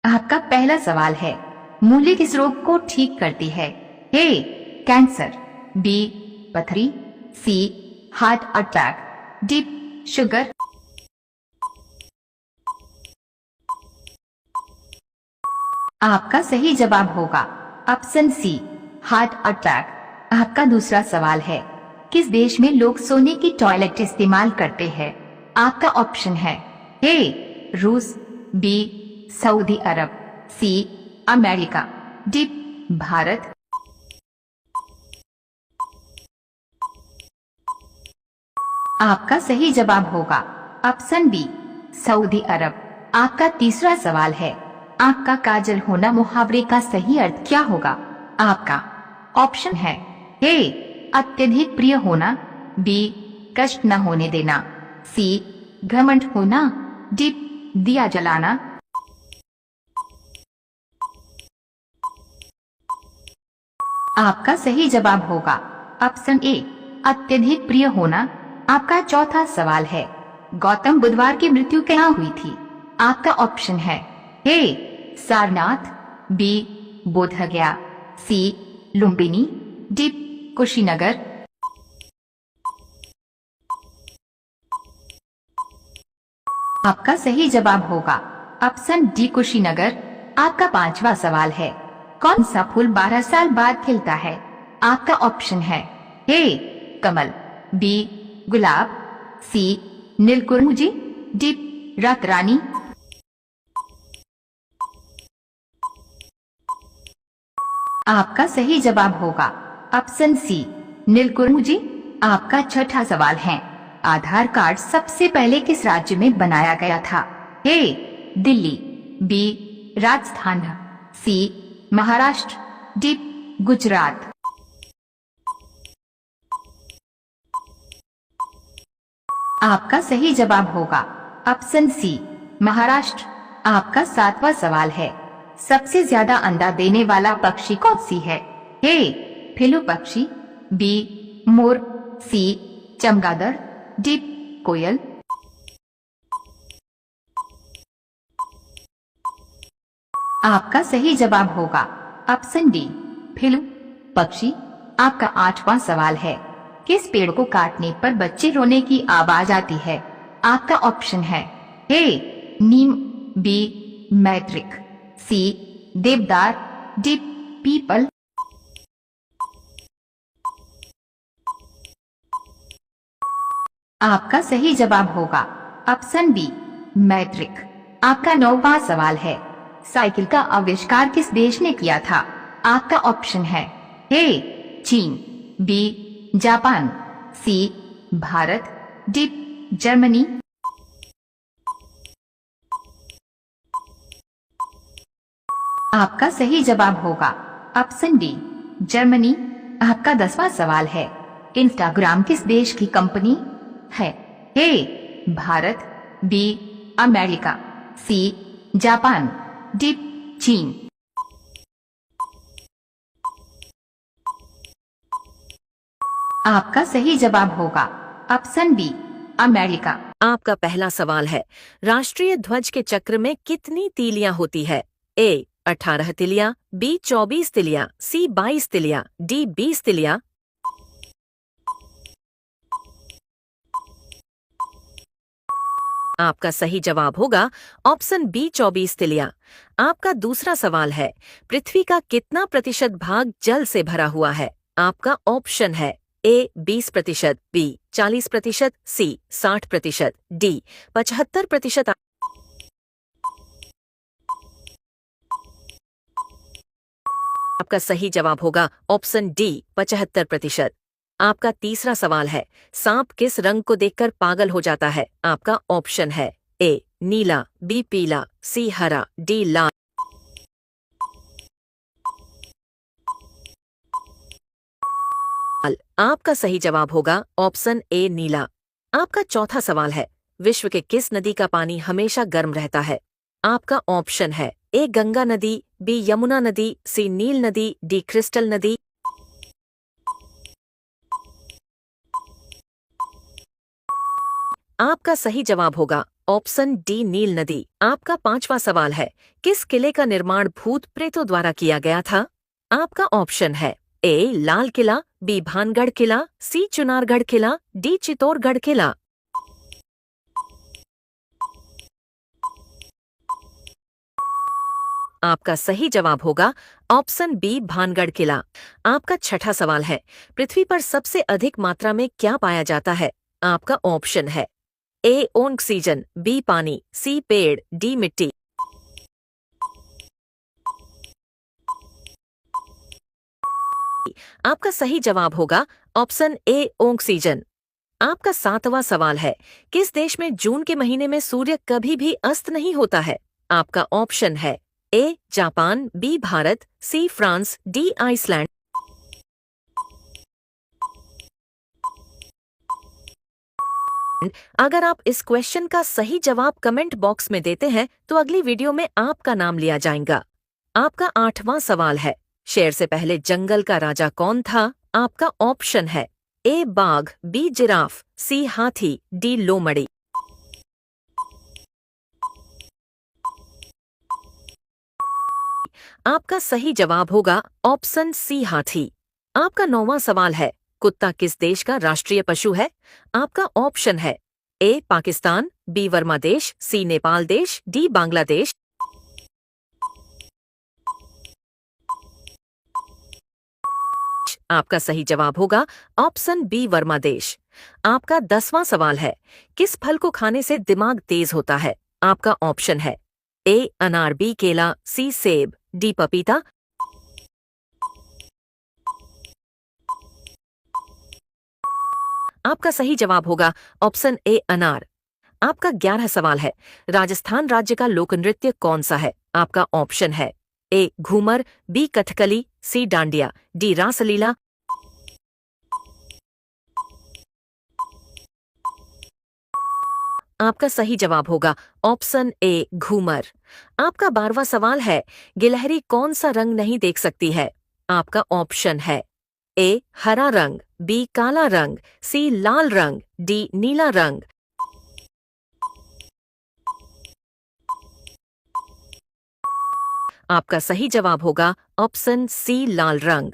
आपका पहला सवाल है, मूली किस रोग को ठीक करती है? ए कैंसर, बी पथरी, सी हार्ट अटैक, डी शुगर। आपका सही जवाब होगा ऑप्शन सी हार्ट अटैक। आपका दूसरा सवाल है, किस देश में लोग सोने की टॉयलेट इस्तेमाल करते हैं? आपका ऑप्शन है ए रूस, बी सऊदी अरब, सी अमेरिका, डी भारत। आपका सही जवाब होगा ऑप्शन बी सऊदी अरब। आपका तीसरा सवाल है, आंख का काजल होना मुहावरे का सही अर्थ क्या होगा? आपका ऑप्शन है ए अत्यधिक प्रिय होना, बी कष्ट न होने देना, सी घमंड होना, डी दिया जलाना। आपका सही जवाब होगा ऑप्शन ए अत्यधिक प्रिय होना। आपका चौथा सवाल है, गौतम बुधवार की मृत्यु कहाँ हुई थी? आपका ऑप्शन है ए सारनाथ, बी बोधगया, सी लुम्बिनी, डी कुशीनगर। आपका सही जवाब होगा ऑप्शन डी कुशीनगर। आपका पांचवा सवाल है, कौन सा फूल 12 साल बाद खिलता है? आपका ऑप्शन है ए कमल, बी गुलाब, सी नीलकुमुजी, डी रात रानी। आपका सही जवाब होगा ऑप्शन सी नीलकुमुजी। आपका छठा सवाल है, आधार कार्ड सबसे पहले किस राज्य में बनाया गया था? ए दिल्ली, बी राजस्थान, सी महाराष्ट्र, डी गुजरात। आपका सही जवाब होगा ऑप्शन सी महाराष्ट्र। आपका सातवां सवाल है, सबसे ज्यादा अंडा देने वाला पक्षी कौन सी है? ए फिलू पक्षी, बी मोर, सी चमगादड़, डी कोयल। आपका सही जवाब होगा ऑप्शन डी फिलू पक्षी। आपका आठवां सवाल है, किस पेड़ को काटने पर बच्चे रोने की आवाज आती है? आपका ऑप्शन है ए नीम, बी मैट्रिक, सी देवदार, डी पीपल। आपका सही जवाब होगा ऑप्शन बी मैट्रिक। आपका नौवां सवाल है, साइकिल का आविष्कार किस देश ने किया था? आपका ऑप्शन है ए चीन, बी जापान, सी भारत, डी जर्मनी। आपका सही जवाब होगा ऑप्शन डी जर्मनी। आपका 10वां सवाल है, इंस्टाग्राम किस देश की कंपनी है? A Bharat, B America, C Japan, D चीन। आपका सही जवाब होगा ऑप्शन बी अमेरिका। आपका पहला सवाल है, राष्ट्रीय ध्वज के चक्र में कितनी तीलियां होती है? ए 18 तिलियां, बी 24 तिलियां, सी 22 तिलियां, डी 20 तिलियां। आपका सही जवाब होगा ऑप्शन बी 24 तिलियां। आपका दूसरा सवाल है, पृथ्वी का कितना प्रतिशत भाग जल से भरा हुआ है? आपका ऑप्शन है ए 20%, बी 40%, सी 60%, डी 75%। आपका सही जवाब होगा ऑप्शन डी 75%। आपका तीसरा सवाल है, सांप किस रंग को देखकर पागल हो जाता है? आपका ऑप्शन है ए नीला, बी पीला, सी हरा, डी लाल। आपका सही जवाब होगा ऑप्शन ए नीला। आपका चौथा सवाल है, विश्व के किस नदी का पानी हमेशा गर्म रहता है? आपका ऑप्शन है ए गंगा नदी, बी यमुना नदी, सी नील नदी, डी क्रिस्टल नदी। आपका सही जवाब होगा ऑप्शन डी नील नदी। आपका पांचवा सवाल है, किस किले का निर्माण भूत प्रेतों द्वारा किया गया था? आपका ऑप्शन है ए लाल किला, बी भानगढ़ किला, सी चुनारगढ़ किला, डी चित्तौड़गढ़ किला। आपका सही जवाब होगा ऑप्शन बी भानगढ़ किला। आपका छठा सवाल है, पृथ्वी पर सबसे अधिक मात्रा में क्या पाया जाता है? आपका ऑप्शन है ए ऑक्सीजन, बी पानी, सी पेड़, डी मिट्टी। आपका सही जवाब होगा ऑप्शन ए ऑक्सीजन। आपका सातवां सवाल है, किस देश में जून के महीने में सूर्य कभी भी अस्त नहीं होता है? आपका ऑप्शन है A Japan, B Bharat, C France, D Iceland. अगर आप इस क्वेश्चन का सही जवाब कमेंट बॉक्स में देते हैं तो अगली वीडियो में आपका नाम लिया जाएगा। आपका आठवां सवाल है, शेर से पहले जंगल का राजा कौन था? आपका ऑप्शन है ए बाघ, बी जिराफ, सी हाथी, डी लोमड़ी। आपका सही जवाब होगा ऑप्शन सी हाथी। आपका नौवां सवाल है, कुत्ता किस देश का राष्ट्रीय पशु है? आपका ऑप्शन है ए पाकिस्तान, बी वर्मा देश, सी नेपाल देश, डी बांग्लादेश। आपका सही जवाब होगा ऑप्शन बी वर्मा देश। आपका 10वां सवाल है, किस फल को खाने से दिमाग तेज होता है? आपका ऑप्शन है ए अनार, बी केला, सी सेब, डी पपीता। आपका सही जवाब होगा ऑप्शन ए अनार। आपका 11 सवाल है, राजस्थान राज्य का लोक नृत्य कौन सा है? आपका ऑप्शन है ए घूमर, बी कथकली, सी डांडिया, डी रासलीला। आपका सही जवाब होगा ऑप्शन ए घूमर। आपका 12वां सवाल है, गिलहरी कौन सा रंग नहीं देख सकती है? आपका ऑप्शन है ए हरा रंग, बी काला रंग, सी लाल रंग, डी नीला रंग। आपका सही जवाब होगा ऑप्शन सी लाल रंग।